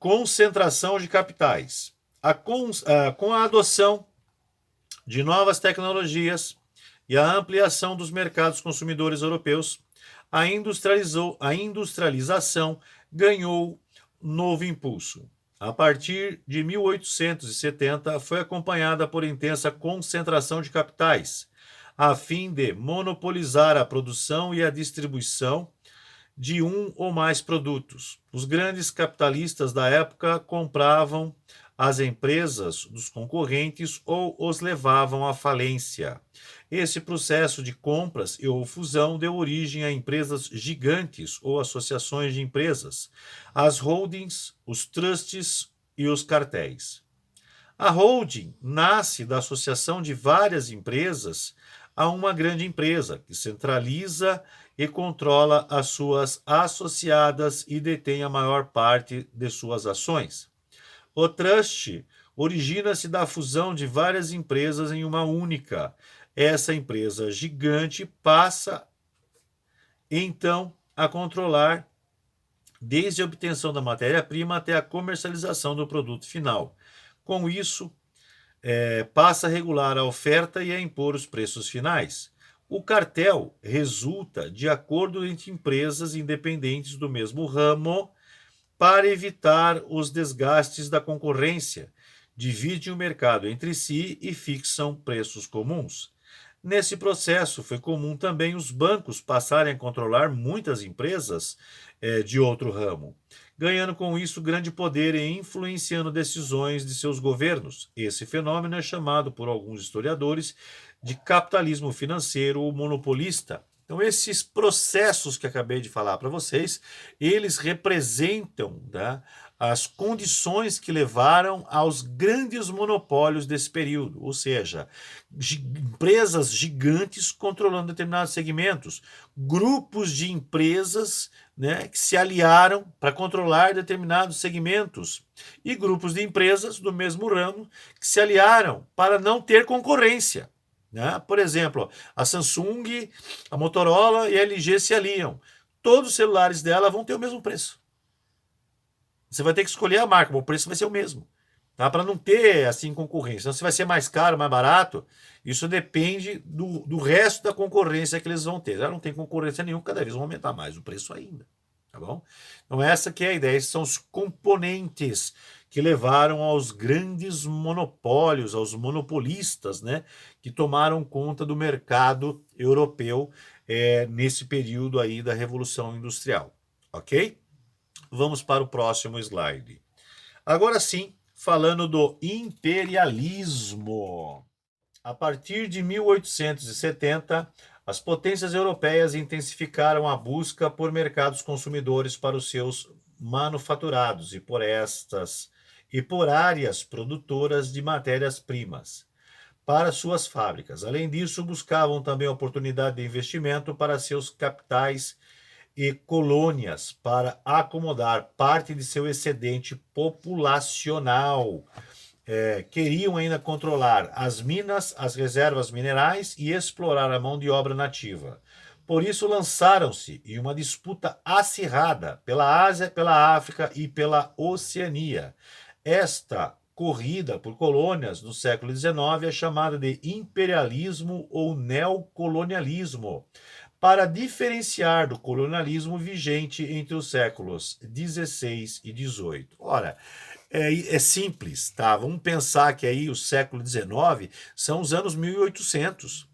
Concentração de capitais. Com a adoção de novas tecnologias e a ampliação dos mercados consumidores europeus, a industrialização ganhou novo impulso. A partir de 1870, foi acompanhada por intensa concentração de capitais, a fim de monopolizar a produção e a distribuição de um ou mais produtos. Os grandes capitalistas da época compravam as empresas dos concorrentes ou os levavam à falência. Esse processo de compras ou fusão deu origem a empresas gigantes ou associações de empresas, as holdings, os trusts e os cartéis. A holding nasce da associação de várias empresas a uma grande empresa, que centraliza e controla as suas associadas e detém a maior parte de suas ações. O trust origina-se da fusão de várias empresas em uma única. Essa empresa gigante passa, então, a controlar desde a obtenção da matéria-prima até a comercialização do produto final. Com isso, passa a regular a oferta e a impor os preços finais. O cartel resulta de acordo entre empresas independentes do mesmo ramo para evitar os desgastes da concorrência, dividem o mercado entre si e fixam preços comuns. Nesse processo, foi comum também os bancos passarem a controlar muitas empresas de outro ramo, ganhando com isso grande poder e influenciando decisões de seus governos. Esse fenômeno é chamado por alguns historiadores de capitalismo financeiro ou monopolista. Então, esses processos que acabei de falar para vocês, eles representam, né, as condições que levaram aos grandes monopólios desse período, ou seja, empresas gigantes controlando determinados segmentos, grupos de empresas, né, que se aliaram para controlar determinados segmentos e grupos de empresas do mesmo ramo que se aliaram para não ter concorrência. Né? Por exemplo, a Samsung, a Motorola e a LG se aliam. Todos os celulares dela vão ter o mesmo preço. Você vai ter que escolher a marca, mas o preço vai ser o mesmo. Tá? Para não ter assim concorrência. Então, se vai ser mais caro, mais barato, isso depende do resto da concorrência que eles vão ter. Já não tem concorrência nenhuma, cada vez vão aumentar mais o preço ainda. Tá bom? Então, essa que é a ideia. Esses são os componentes que levaram aos grandes monopólios, aos monopolistas, né, que tomaram conta do mercado europeu nesse período aí da Revolução Industrial. Ok? Vamos para o próximo slide. Agora sim, falando do imperialismo. A partir de 1870, as potências europeias intensificaram a busca por mercados consumidores para os seus manufaturados e por áreas produtoras de matérias-primas para suas fábricas. Além disso, buscavam também oportunidade de investimento para seus capitais e colônias para acomodar parte de seu excedente populacional. Queriam ainda controlar as minas, as reservas minerais e explorar a mão de obra nativa. Por isso lançaram-se em uma disputa acirrada pela Ásia, pela África e pela Oceania. Esta corrida por colônias no século XIX é chamada de imperialismo ou neocolonialismo, para diferenciar do colonialismo vigente entre os séculos XVI e XVIII. Ora, é simples, tá? Vamos pensar que aí o século XIX são os anos 1800.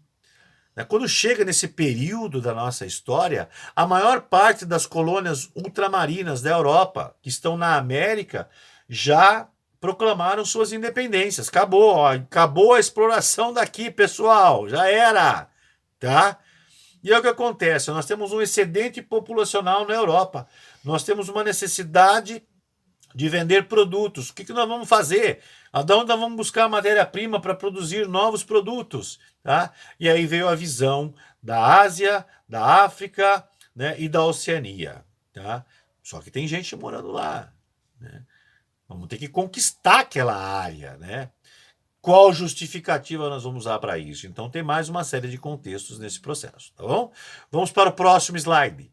Quando chega nesse período da nossa história, a maior parte das colônias ultramarinas da Europa, que estão na América, já proclamaram suas independências. Acabou, ó, acabou a exploração daqui, pessoal, já era, tá? E é o que acontece, nós temos um excedente populacional na Europa, nós temos uma necessidade de vender produtos. O que nós vamos fazer? De onde nós vamos buscar matéria-prima para produzir novos produtos? Tá? E aí veio a visão da Ásia, da África, né, e da Oceania. Tá? Só que tem gente morando lá. Né? Vamos ter que conquistar aquela área. Né? Qual justificativa nós vamos usar para isso? Então tem mais uma série de contextos nesse processo. Tá bom? Vamos para o próximo slide.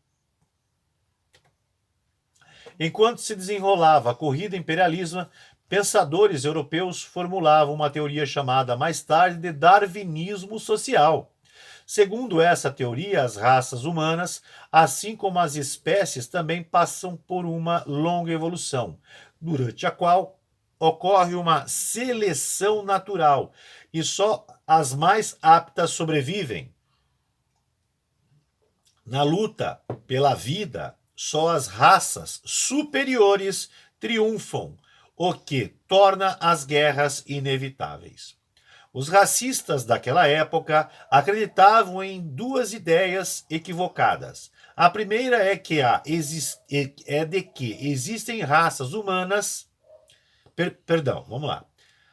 Enquanto se desenrolava a corrida imperialista, pensadores europeus formulavam uma teoria chamada mais tarde de darwinismo social. Segundo essa teoria, as raças humanas, assim como as espécies, também passam por uma longa evolução, durante a qual ocorre uma seleção natural e só as mais aptas sobrevivem. Na luta pela vida, só as raças superiores triunfam, o que torna as guerras inevitáveis. Os racistas daquela época acreditavam em duas ideias equivocadas. A primeira é de que existem raças humanas. Vamos lá.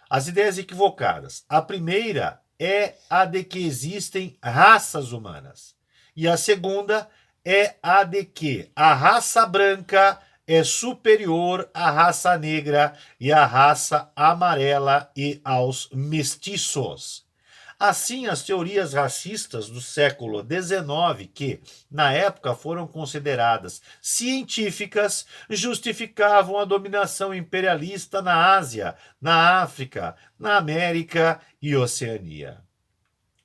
As ideias equivocadas. A primeira é a de que existem raças humanas. E a segunda é a de que a raça branca é superior à raça negra e à raça amarela e aos mestiços. Assim, as teorias racistas do século XIX, que na época foram consideradas científicas, justificavam a dominação imperialista na Ásia, na África, na América e Oceania.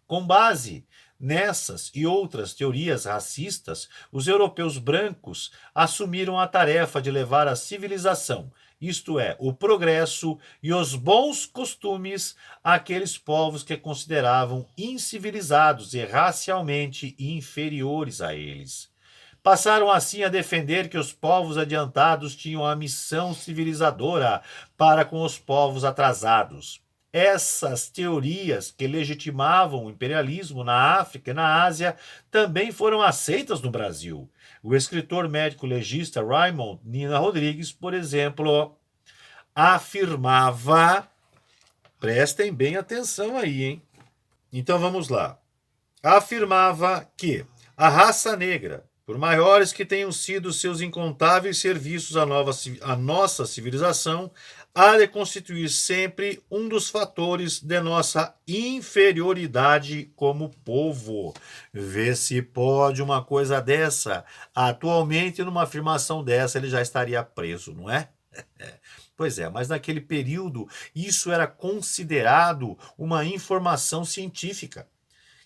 Com base nessas e outras teorias racistas, os europeus brancos assumiram a tarefa de levar a civilização, isto é, o progresso e os bons costumes àqueles povos que consideravam incivilizados e racialmente inferiores a eles. Passaram assim a defender que os povos adiantados tinham a missão civilizadora para com os povos atrasados. Essas teorias que legitimavam o imperialismo na África e na Ásia também foram aceitas no Brasil. O escritor médico-legista Raymond Nina Rodrigues, por exemplo, afirmava... Prestem bem atenção aí, hein? Então vamos lá. Afirmava que a raça negra, por maiores que tenham sido seus incontáveis serviços à nossa civilização, há de constituir sempre um dos fatores de nossa inferioridade como povo. Vê se pode uma coisa dessa. Atualmente, numa afirmação dessa, ele já estaria preso, não é? Pois é, mas naquele período, isso era considerado uma informação científica,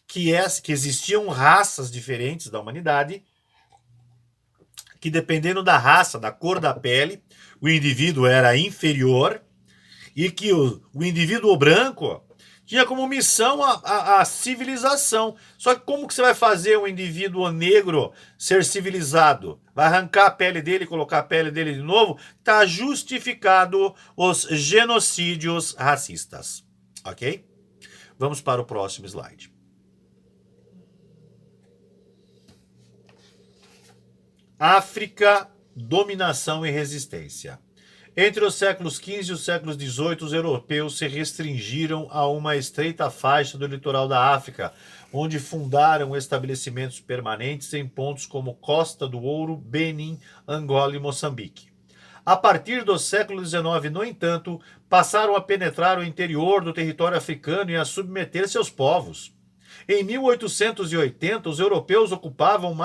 que existiam raças diferentes da humanidade, que dependendo da raça, da cor da pele, o indivíduo era inferior e que o indivíduo branco tinha como missão a civilização. Só que como que você vai fazer um indivíduo negro ser civilizado? Vai arrancar a pele dele, colocar a pele dele de novo? Está justificado os genocídios racistas. Ok? Vamos para o próximo slide. África, dominação e resistência. Entre os séculos XV e os séculos XVIII, os europeus se restringiram a uma estreita faixa do litoral da África, onde fundaram estabelecimentos permanentes em pontos como Costa do Ouro, Benin, Angola e Moçambique. A partir do século XIX, no entanto, passaram a penetrar o interior do território africano e a submeter seus povos. Em 1880, os europeus ocupavam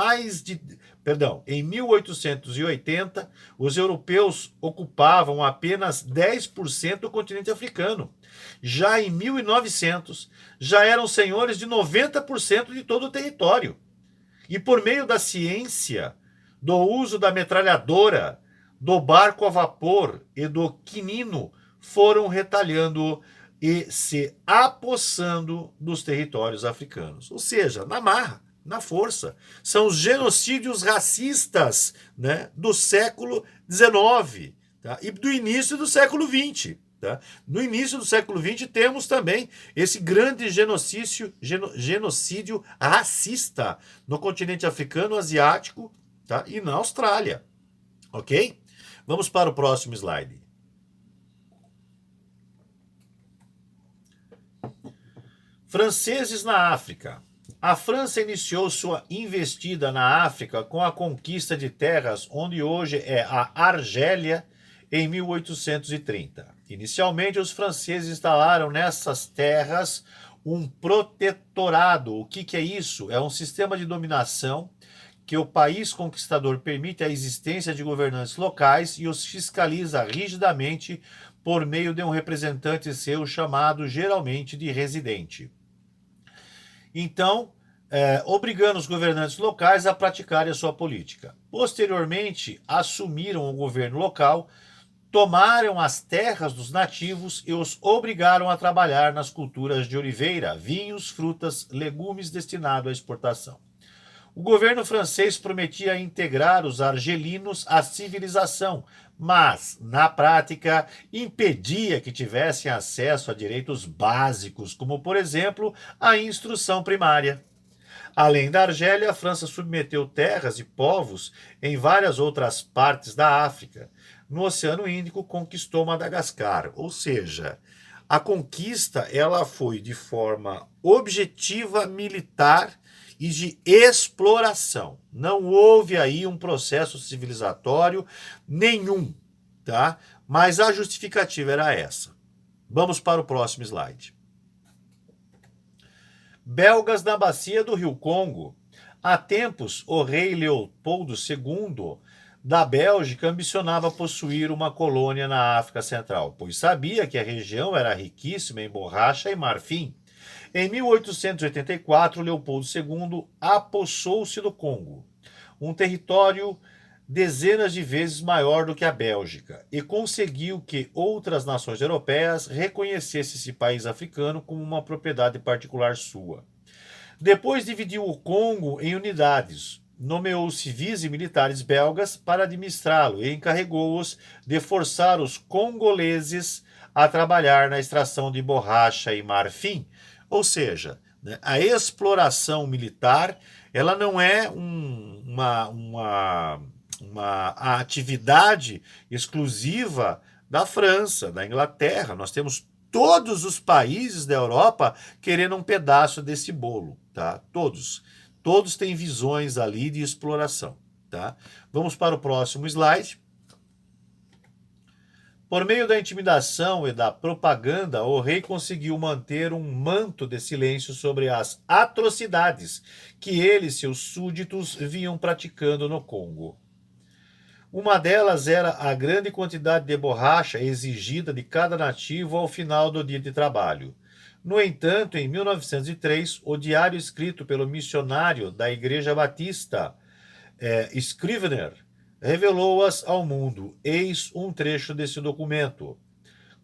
Em 1880, os europeus ocupavam apenas 10% do continente africano. Já em 1900, já eram senhores de 90% de todo o território. E por meio da ciência, do uso da metralhadora, do barco a vapor e do quinino, foram retalhando e se apossando dos territórios africanos. Ou seja, na marra, na força. São os genocídios racistas, né, do século XIX, tá? E do início do século XX. Tá? No início do século XX temos também esse grande genocídio racista no continente africano, asiático, tá? E na Austrália. Ok? Vamos para o próximo slide. Franceses na África. A França iniciou sua investida na África com a conquista de terras onde hoje é a Argélia em 1830. Inicialmente, os franceses instalaram nessas terras um protetorado. O que é isso? É um sistema de dominação que o país conquistador permite a existência de governantes locais e os fiscaliza rigidamente por meio de um representante seu chamado geralmente de residente. Então, obrigando os governantes locais a praticarem a sua política. Posteriormente, assumiram o governo local, tomaram as terras dos nativos e os obrigaram a trabalhar nas culturas de oliveira, vinhos, frutas, legumes destinados à exportação. O governo francês prometia integrar os argelinos à civilização, mas, na prática, impedia que tivessem acesso a direitos básicos, como, por exemplo, a instrução primária. Além da Argélia, a França submeteu terras e povos em várias outras partes da África. No Oceano Índico, conquistou Madagascar, ou seja, a conquista ela foi de forma objetiva, militar e de exploração. Não houve aí um processo civilizatório nenhum, tá? Mas a justificativa era essa. Vamos para o próximo slide. Belgas na bacia do Rio Congo. Há tempos, o rei Leopoldo II da Bélgica ambicionava possuir uma colônia na África Central, pois sabia que a região era riquíssima em borracha e marfim. Em 1884, Leopoldo II apossou-se do Congo, um território dezenas de vezes maior do que a Bélgica, e conseguiu que outras nações europeias reconhecessem esse país africano como uma propriedade particular sua. Depois dividiu o Congo em unidades, nomeou civis e militares belgas para administrá-lo e encarregou-os de forçar os congoleses a trabalhar na extração de borracha e marfim. Ou seja, né, a exploração militar ela não é uma atividade exclusiva da França, da Inglaterra. Nós temos todos os países da Europa querendo um pedaço desse bolo, tá? Todos. Todos têm visões ali de exploração, tá? Vamos para o próximo slide. Por meio da intimidação e da propaganda, o rei conseguiu manter um manto de silêncio sobre as atrocidades que ele e seus súditos vinham praticando no Congo. Uma delas era a grande quantidade de borracha exigida de cada nativo ao final do dia de trabalho. No entanto, em 1903, o diário escrito pelo missionário da Igreja Batista, Scrivener, revelou-as ao mundo. Eis um trecho desse documento.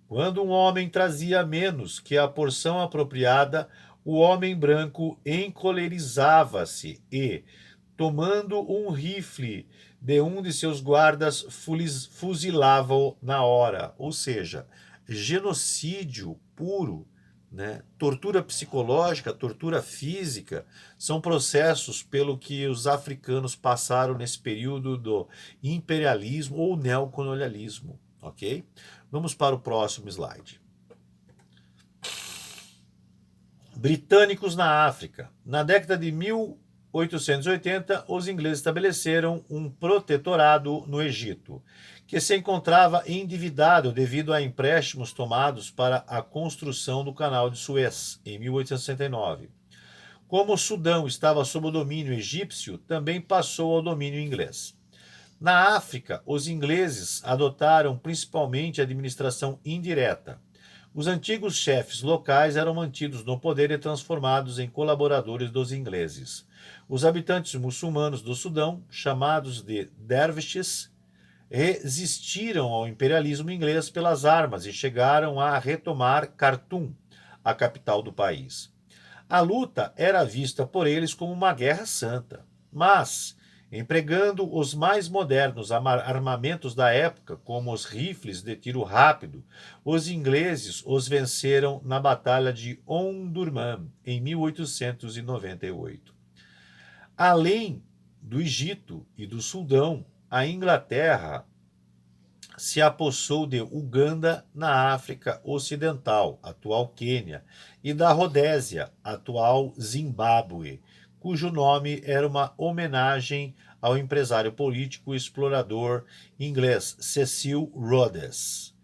Quando um homem trazia menos que a porção apropriada, o homem branco encolerizava-se e, tomando um rifle de um de seus guardas, fuzilava-o na hora. Ou seja, genocídio puro, né? Tortura psicológica, tortura física, são processos pelo que os africanos passaram nesse período do imperialismo ou neocolonialismo, ok? Vamos para o próximo slide. Britânicos na África. Na década de 1880, os ingleses estabeleceram um protetorado no Egito, que se encontrava endividado devido a empréstimos tomados para a construção do Canal de Suez, em 1869. Como o Sudão estava sob o domínio egípcio, também passou ao domínio inglês. Na África, os ingleses adotaram principalmente a administração indireta. Os antigos chefes locais eram mantidos no poder e transformados em colaboradores dos ingleses. Os habitantes muçulmanos do Sudão, chamados de dervishes, resistiram ao imperialismo inglês pelas armas e chegaram a retomar Khartoum, a capital do país. A luta era vista por eles como uma guerra santa, mas, empregando os mais modernos armamentos da época, como os rifles de tiro rápido, os ingleses os venceram na Batalha de Omdurman, em 1898. Além do Egito e do Sudão, a Inglaterra se apossou de Uganda, na África Ocidental, atual Quênia, e da Rodésia, atual Zimbábue, cujo nome era uma homenagem ao empresário político e explorador inglês Cecil Rhodes.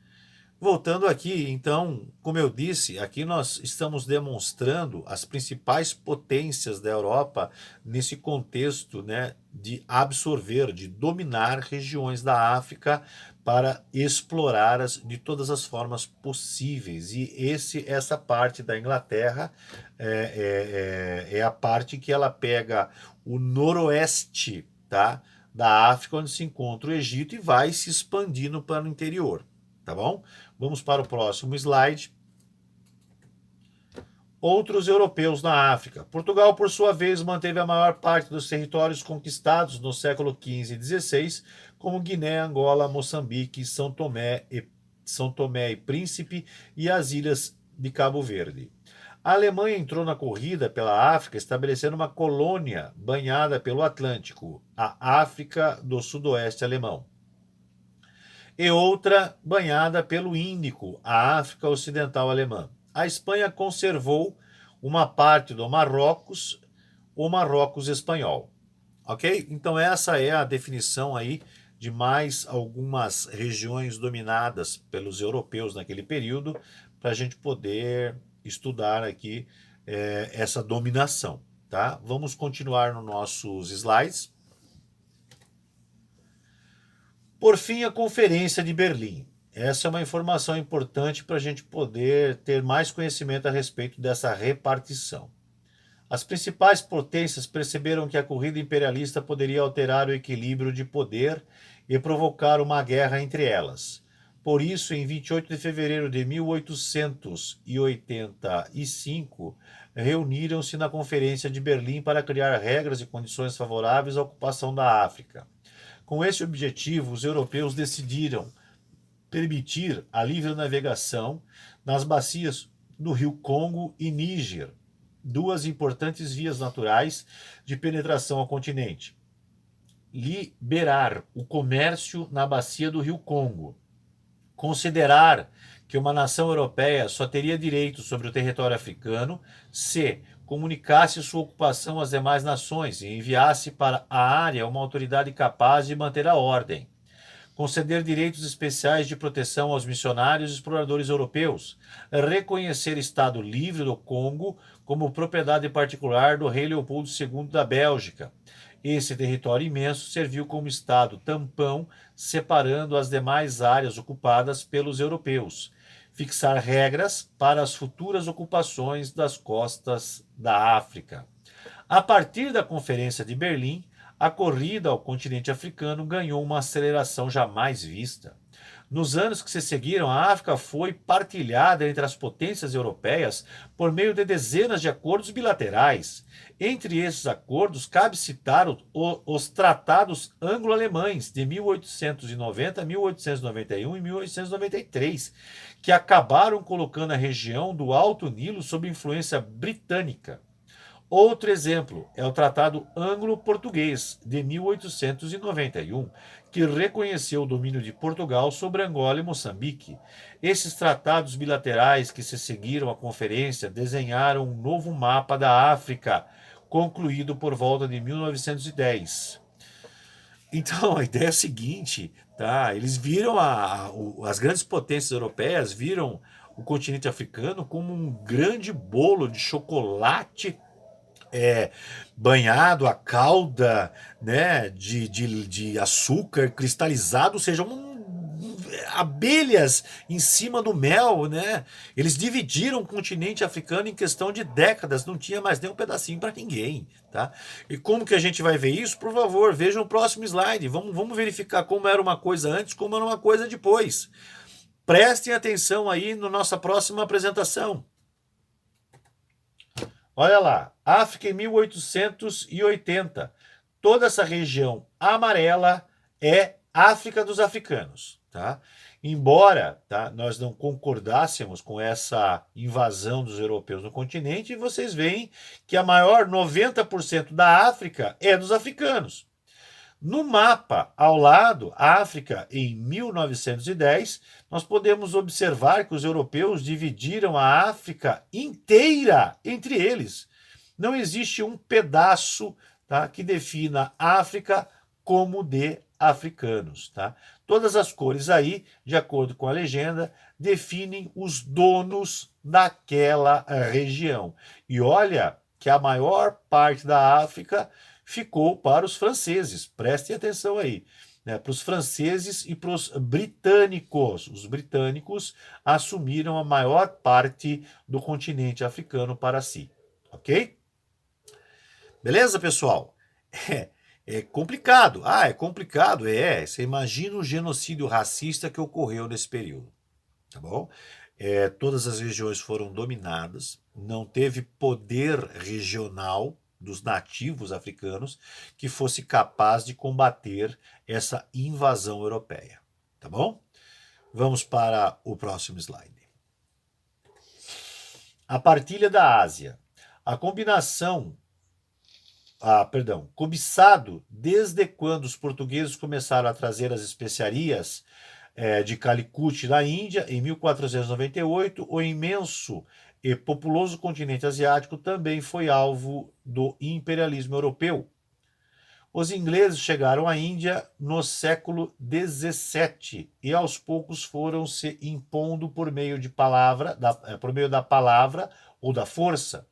Voltando aqui, então, como eu disse, aqui nós estamos demonstrando as principais potências da Europa nesse contexto, né, de absorver, de dominar regiões da África para explorá-las de todas as formas possíveis. E essa parte da Inglaterra é a parte que ela pega o noroeste, tá, da África, onde se encontra o Egito, e vai se expandindo para o interior, tá bom? Vamos para o próximo slide. Outros europeus na África. Portugal, por sua vez, manteve a maior parte dos territórios conquistados no século XV e XVI, como Guiné, Angola, Moçambique, São Tomé e Príncipe e as ilhas de Cabo Verde. A Alemanha entrou na corrida pela África, estabelecendo uma colônia banhada pelo Atlântico, a África do Sudoeste Alemão, e outra banhada pelo Índico, a África Ocidental Alemã. A Espanha conservou uma parte do Marrocos, o Marrocos espanhol. Ok? Então essa é a definição aí de mais algumas regiões dominadas pelos europeus naquele período, para a gente poder estudar aqui essa dominação. Tá? Vamos continuar nos nossos slides. Por fim, a Conferência de Berlim. Essa é uma informação importante para a gente poder ter mais conhecimento a respeito dessa repartição. As principais potências perceberam que a corrida imperialista poderia alterar o equilíbrio de poder e provocar uma guerra entre elas. Por isso, em 28 de fevereiro de 1885, reuniram-se na Conferência de Berlim para criar regras e condições favoráveis à ocupação da África. Com esse objetivo, os europeus decidiram permitir a livre navegação nas bacias do rio Congo e Níger, duas importantes vias naturais de penetração ao continente. Liberar o comércio na bacia do rio Congo. Considerar que uma nação europeia só teria direito sobre o território africano se comunicasse sua ocupação às demais nações e enviasse para a área uma autoridade capaz de manter a ordem. Conceder direitos especiais de proteção aos missionários e exploradores europeus. Reconhecer Estado livre do Congo como propriedade particular do rei Leopoldo II da Bélgica. Esse território imenso serviu como Estado tampão, separando as demais áreas ocupadas pelos europeus. Fixar regras para as futuras ocupações das costas da África. A partir da Conferência de Berlim, a corrida ao continente africano ganhou uma aceleração jamais vista. Nos anos que se seguiram, a África foi partilhada entre as potências europeias por meio de dezenas de acordos bilaterais. Entre esses acordos, cabe citar os tratados anglo-alemães de 1890, 1891 e 1893, que acabaram colocando a região do Alto Nilo sob influência britânica. Outro exemplo é o Tratado Anglo-Português, de 1891, que reconheceu o domínio de Portugal sobre Angola e Moçambique. Esses tratados bilaterais que se seguiram à conferência desenharam um novo mapa da África, concluído por volta de 1910. Então, a ideia é a seguinte, tá? Eles viram as grandes potências europeias viram o continente africano como um grande bolo de chocolate banhado a calda, né, de açúcar cristalizado, ou seja, abelhas em cima do mel, né? Eles dividiram o continente africano em questão de décadas, não tinha mais nem um pedacinho para ninguém, tá? E como que a gente vai ver isso? Por favor, vejam o próximo slide. Vamos verificar como era uma coisa antes, como era uma coisa depois. Prestem atenção aí na nossa próxima apresentação. Olha lá, África em 1880. Toda essa região amarela é África dos africanos, tá? Embora, tá, nós não concordássemos com essa invasão dos europeus no continente, vocês veem que a maior 90% da África é dos africanos. No mapa ao lado, África em 1910, nós podemos observar que os europeus dividiram a África inteira entre eles. Não existe um pedaço, tá, que defina a África como de africanos. Tá? Todas as cores aí, de acordo com a legenda, definem os donos daquela região. E olha que a maior parte da África ficou para os franceses. Prestem atenção aí. Né, para os franceses e para os britânicos. Os britânicos assumiram a maior parte do continente africano para si. Ok? Beleza, pessoal? É complicado. Ah, é complicado? É. Você imagina o genocídio racista que ocorreu nesse período. Tá bom? Todas as regiões foram dominadas, não teve poder regional dos nativos africanos que fosse capaz de combater essa invasão europeia. Tá bom? Vamos para o próximo slide. A partilha da Ásia. A combinação cobiçado desde quando os portugueses começaram a trazer as especiarias de Calicut da Índia em 1498, o imenso e populoso continente asiático também foi alvo do imperialismo europeu. Os ingleses chegaram à Índia no século XVII e aos poucos foram se impondo por meio da palavra ou da força.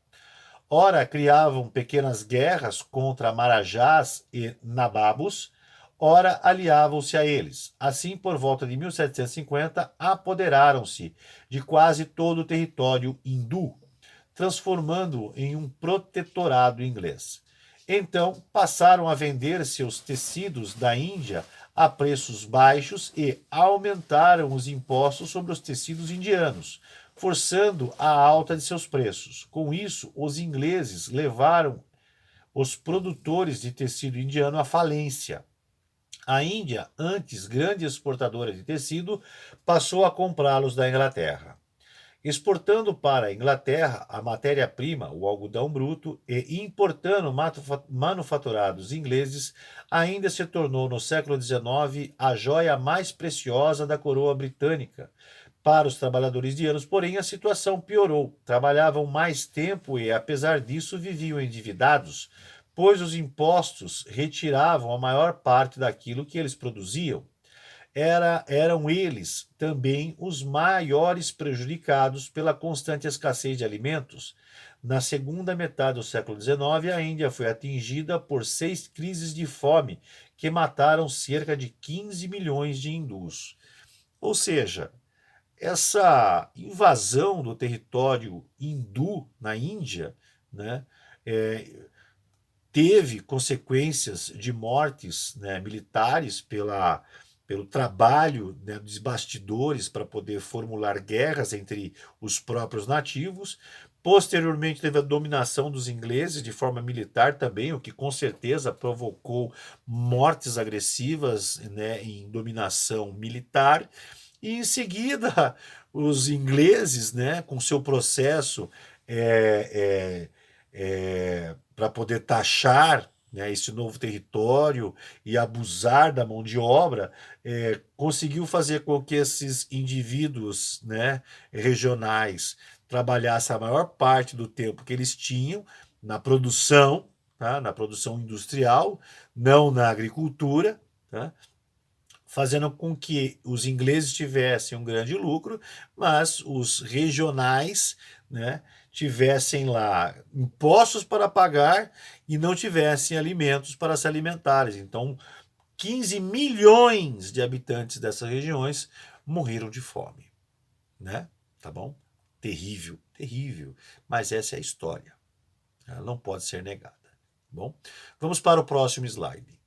Ora criavam pequenas guerras contra marajás e nababos, ora aliavam-se a eles. Assim, por volta de 1750, apoderaram-se de quase todo o território hindu, transformando-o em um protetorado inglês. Então, passaram a vender seus tecidos da Índia a preços baixos e aumentaram os impostos sobre os tecidos indianos, forçando a alta de seus preços. Com isso, os ingleses levaram os produtores de tecido indiano à falência. A Índia, antes grande exportadora de tecido, passou a comprá-los da Inglaterra. Exportando para a Inglaterra a matéria-prima, o algodão bruto, e importando manufaturados ingleses, ainda se tornou no século XIX a joia mais preciosa da coroa britânica. Para os trabalhadores indianos, porém, a situação piorou. Trabalhavam mais tempo e, apesar disso, viviam endividados, pois os impostos retiravam a maior parte daquilo que eles produziam. Eram eles também os maiores prejudicados pela constante escassez de alimentos. Na segunda metade do século XIX, a Índia foi atingida por 6 crises de fome, que mataram cerca de 15 milhões de hindus. Ou seja, essa invasão do território hindu na Índia, né, teve consequências de mortes, né, militares pelo trabalho, né, dos bastidores para poder formular guerras entre os próprios nativos. Posteriormente, teve a dominação dos ingleses de forma militar também, o que com certeza provocou mortes agressivas, né, em dominação militar. E em seguida, os ingleses, né, com seu processo para poder taxar, né, esse novo território e abusar da mão de obra, conseguiu fazer com que esses indivíduos, né, regionais trabalhassem a maior parte do tempo que eles tinham na produção, tá, na produção industrial, não na agricultura, tá, fazendo com que os ingleses tivessem um grande lucro, mas os regionais, né, tivessem lá impostos para pagar e não tivessem alimentos para se alimentarem. Então, 15 milhões de habitantes dessas regiões morreram de fome, né? Tá bom? Terrível, terrível. Mas essa é a história. Ela não pode ser negada. Tá bom? Vamos para o próximo slide.